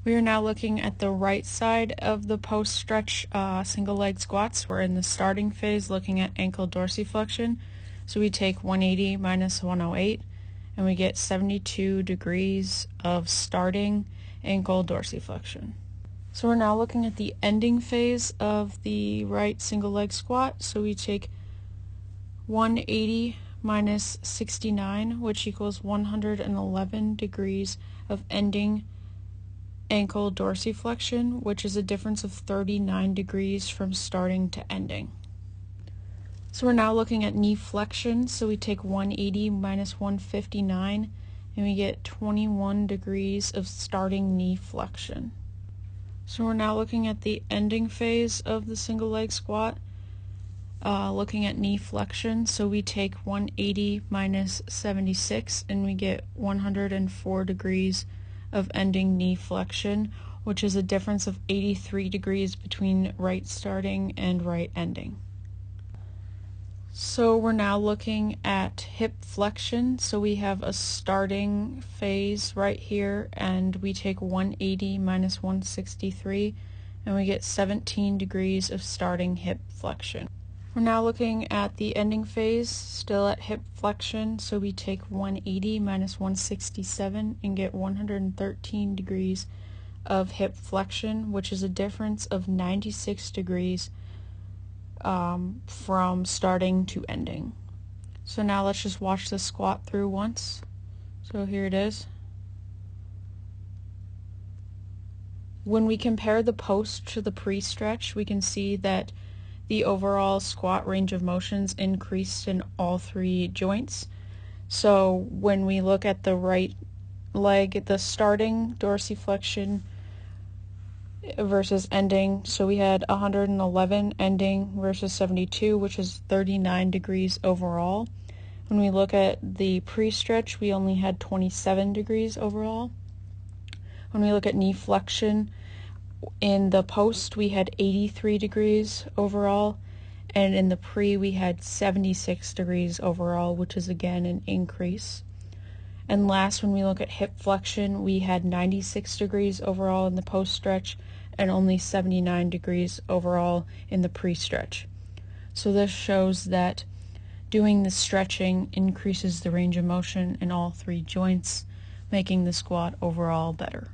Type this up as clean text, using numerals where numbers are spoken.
We are now looking at the right side of the post stretch single leg squats. We're in the starting phase looking at ankle dorsiflexion. So we take 180 minus 108 and we get 72 degrees of starting ankle dorsiflexion. So we're now looking at the ending phase of the right single leg squat. So we take 180 minus 69, which equals 111 degrees of ending ankle dorsiflexion, which is a difference of 39 degrees from starting to ending. So we're now looking at knee flexion. So we take 180 minus 159 and we get 21 degrees of starting knee flexion. So we're now looking at the ending phase of the single leg squat, looking at knee flexion. So we take 180 minus 76 and we get 104 degrees of ending knee flexion, which is a difference of 83 degrees between right starting and right ending. So we're now looking at hip flexion. So we have a starting phase right here, and we take 180 minus 163, and we get 17 degrees of starting hip flexion. We're now looking at the ending phase, still at hip flexion. So we take 180 minus 167 and get 113 degrees of hip flexion, which is a difference of 96 degrees from starting to ending. So now let's just watch the squat through once. So here it is. When we compare the post to the pre-stretch, we can see that the overall squat range of motions increased in all three joints. So when we look at the right leg, the starting dorsiflexion versus ending, so we had 111 ending versus 72, which is 39 degrees overall. When we look at the pre-stretch, we only had 27 degrees overall. When we look at knee flexion, in the post we had 83 degrees overall, and in the pre we had 76 degrees overall, which is again an increase. And last, when we look at hip flexion, we had 96 degrees overall in the post stretch and only 79 degrees overall in the pre-stretch. So this shows that doing the stretching increases the range of motion in all three joints, making the squat overall better.